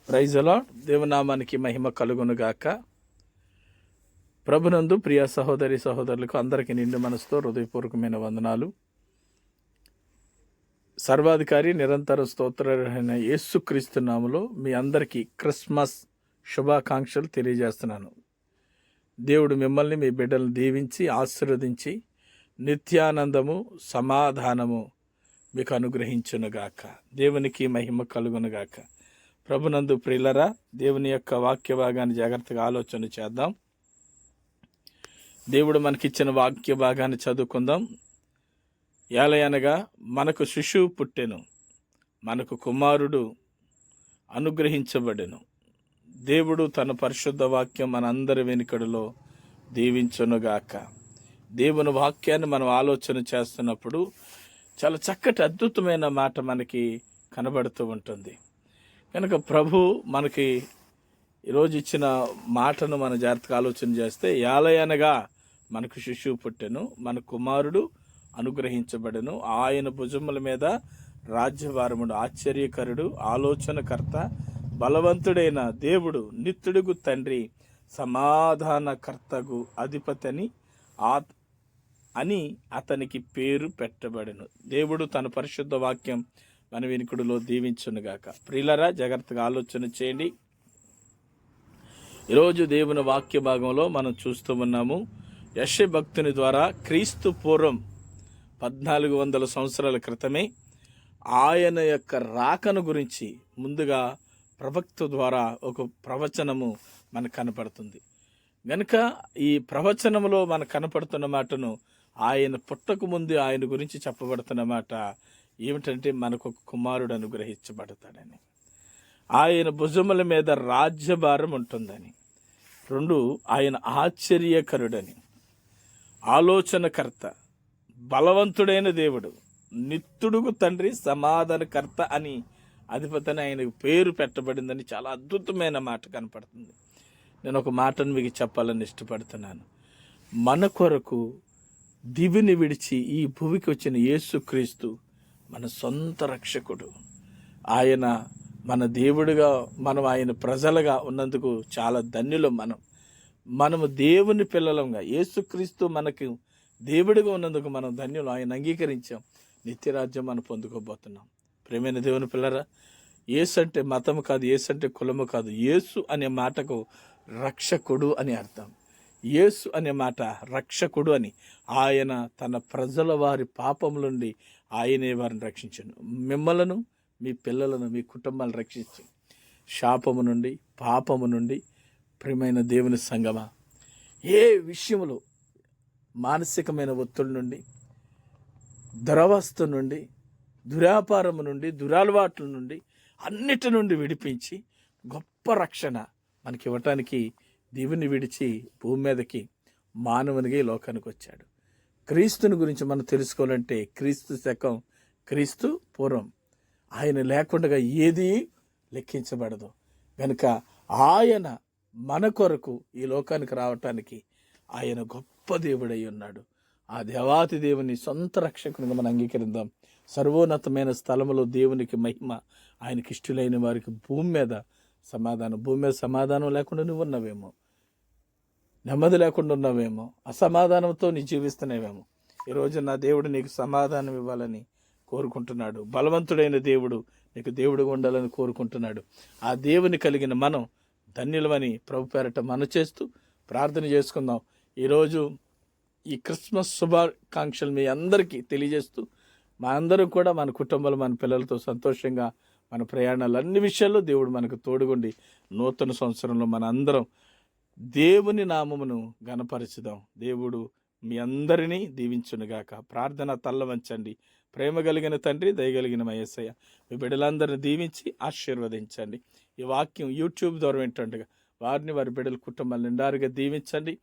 Praise the Lord. దేవునామానికి మహిమ కలుగునుగాక. ప్రభునందు ప్రియ సహోదరి సహోదరులకు అందరికీ నిండు మనసుతో హృదయపూర్వకమైన వందనాలు. సర్వాధికారి నిరంతర స్తోత్రమైన యేసుక్రీస్తు నామములో మీ అందరికీ క్రిస్మస్ శుభాకాంక్షలు తెలియజేస్తున్నాను. దేవుడు మిమ్మల్ని మీ బిడ్డలను దీవించి ఆశీర్వదించి నిత్యానందము సమాధానము మీకు అనుగ్రహించునుగాక. దేవునికి మహిమ కలుగునుగాక. ప్రభునందు ప్రియులరా, దేవుని యొక్క వాక్య భాగాన్ని జాగ్రత్తగా ఆలోచన చేద్దాం. దేవుడు మనకిచ్చిన వాక్య భాగాన్ని చదువుకుందాం. ఏలయనగా మనకు శిశువు పుట్టెను, మనకు కుమారుడు అనుగ్రహించబడెను. దేవుడు తన పరిశుద్ధ వాక్యం మనందరి వెనుకడులో దీవించునుగాక. దేవుని వాక్యాన్ని మనం ఆలోచన చేస్తున్నప్పుడు చాలా చక్కటి అద్భుతమైన మాట మనకి కనబడుతూ ఉంటుంది. కనుక ప్రభు మనకి ఈరోజు ఇచ్చిన మాటను మన జాగ్రత్తగా ఆలోచన చేస్తే, ఏలయనగా మనకు శిశువు పుట్టెను, మన కుమారుడు అనుగ్రహించబడెను, ఆయన భుజముల మీద రాజ్యభారముడు, ఆశ్చర్యకరుడు, ఆలోచనకర్త, బలవంతుడైన దేవుడు, నిత్యుడుగు తండ్రి, సమాధానకర్తగు అధిపతి అని అతనికి పేరు పెట్టబడెను. దేవుడు తన పరిశుద్ధ వాక్యం మన వినికుడిలో దీవించునుగాక. ప్రియులరా, జాగ్రత్తగా ఆలోచన చేయండి. ఈరోజు దేవుని వాక్య భాగంలో మనం చూస్తూ ఉన్నాము. యెషయా భక్తుని ద్వారా క్రీస్తు పూర్వం 1400 సంవత్సరాల క్రితమే ఆయన యొక్క రాకను గురించి ముందుగా ప్రవక్త ద్వారా ఒక ప్రవచనము మనకు కనపడుతుంది. గనుక ఈ ప్రవచనంలో మనకు కనపడుతున్న మాటను, ఆయన పుట్టక ముందు ఆయన గురించి చెప్పబడుతున్న మాట ఏమిటంటే, మనకు ఒక కుమారుడు అనుగ్రహించబడతాడని, ఆయన భుజముల మీద రాజ్యభారం ఉంటుందని, 2 ఆయన ఆశ్చర్యకరుడని, ఆలోచనకర్త, బలవంతుడైన దేవుడు, నిత్యుడుగు తండ్రి, సమాధానకర్త అని అధిపతిని ఆయనకు పేరు పెట్టబడిందని చాలా అద్భుతమైన మాట కనపడుతుంది. నేను ఒక మాటను మీకు చెప్పాలని ఇష్టపడుతున్నాను. మన కొరకు దివిని విడిచి ఈ భూమికి వచ్చిన యేసుక్రీస్తు మన సొంత రక్షకుడు. ఆయన మన దేవుడిగా, మనం ఆయన ప్రజలుగా ఉన్నందుకు చాలా ధన్యులం. మనము దేవుని పిల్లలంగా, యేసుక్రీస్తు మనకు దేవుడిగా ఉన్నందుకు మనం ధన్యులు. ఆయన అంగీకరించాం, నిత్యరాజ్యం మనం పొందుకోబోతున్నాం. ప్రేమైన దేవుని పిల్లరా, యేసు అంటే మతము కాదు, యేసు అంటే కులము కాదు. యేసు అనే మాటకు రక్షకుడు అని అర్థం. యేసు అనే మాట రక్షకుడు అని. ఆయన తన ప్రజల వారి పాపముల నుండి ఆయనే వారిని రక్షించను. మిమ్మలను, మీ పిల్లలను, మీ కుటుంబాలను రక్షించి శాపము నుండి, పాపము నుండి, ప్రియమైన దేవుని సంగమా, ఏ విషయంలో మానసికమైన ఒత్తిడి నుండి, దురవస్థ నుండి, దురాపారము నుండి, దురలవాట్ల నుండి, అన్నిటి నుండి విడిపించి గొప్ప రక్షణ మనకి ఇవ్వటానికి దేవుని విడిచి భూమి మీదకి మానవునిగా ఈ లోకానికి వచ్చాడు. క్రీస్తుని గురించి మనం తెలుసుకోవాలంటే, క్రీస్తు శకం, క్రీస్తు పూర్వం, ఆయన లేకుండా ఏది లెక్కించబడదు. కనుక ఆయన మన కొరకు ఈ లోకానికి రావటానికి ఆయన గొప్ప దేవుడై ఉన్నాడు. ఆ దేవాతి దేవుని సొంత రక్షకునిగా మనం అంగీకరిద్దాం. సర్వోన్నతమైన స్థలములో దేవునికి మహిమ, ఆయనకి ఇష్టలైన వారికి భూమి మీద సమాధానం. భూమి మీద సమాధానం లేకుండా నువ్వు ఉన్నావేమో, నెమ్మది లేకుండా ఉన్నావేమో, అసమాధానంతో నీ జీవిస్తున్నావేమో. ఈరోజు నా దేవుడు నీకు సమాధానం ఇవ్వాలని కోరుకుంటున్నాడు. బలవంతుడైన దేవుడు నీకు దేవుడుగా ఉండాలని కోరుకుంటున్నాడు. ఆ దేవుని కలిగిన మనం ధన్యులమని ప్రభు పేరట మనం చేస్తూ ప్రార్థన చేసుకుందాం. ఈరోజు ఈ క్రిస్మస్ శుభాకాంక్షలు మీ అందరికీ తెలియజేస్తూ, మా అందరం కూడా మన కుటుంబాలు, మన పిల్లలతో సంతోషంగా మన ప్రయాణాలు, అన్ని విషయాల్లో దేవుడు మనకు తోడుగుండి నూతన సంవత్సరంలో మన అందరం దేవుని నామమును ఘనపరచుదాం. దేవుడు మీ అందరినీ దీవించునుగాక. ప్రార్థన తల్ల వంచండి. ప్రేమ కలిగిన తండ్రి, దయగలిగిన మా యేసయ్య, మీ బిడ్డలందరినీ దీవించి ఆశీర్వదించండి. ఈ వాక్యం యూట్యూబ్ ద్వారా వింటుండగా వారిని, వారి బిడ్డల కుటుంబాలు నిండారుగా దీవించండి.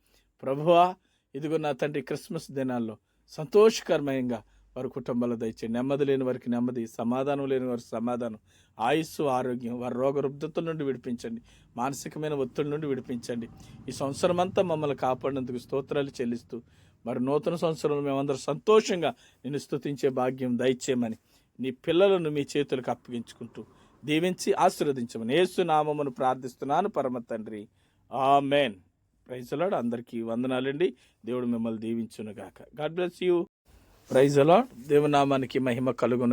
ప్రభువా, ఇదిగో నా తండ్రి, క్రిస్మస్ దినాల్లో సంతోషకరమయంగా వారి కుటుంబాలు దయచేయండి. నెమ్మది లేని వారికి నెమ్మది, సమాధానం లేని వారికి సమాధానం, ఆయుస్సు, ఆరోగ్యం, వారి రోగ రుగ్ధతల నుండి విడిపించండి. మానసికమైన ఒత్తిడి నుండి విడిపించండి. ఈ సంవత్సరం అంతా మమ్మల్ని కాపాడినందుకు స్తోత్రాలు చెల్లిస్తూ, మరి నూతన సంవత్సరంలో మేమందరం సంతోషంగా నిన్ను స్తుతించే భాగ్యం దయచేయమని నీ పిల్లలను మీ చేతులకు అప్పగించుకుంటూ దీవించి ఆశీర్వదించమని యేసు నామమును ప్రార్థిస్తున్నాను పరమ తండ్రి. ఆమేన్. Praise the Lord. అందరికీ వందనాలండి. దేవుడు మిమ్మల్ని దీవించును గాక. God bless you. Praise the Lord. దేవుని నామానికి మహిమ కలుగును గాక.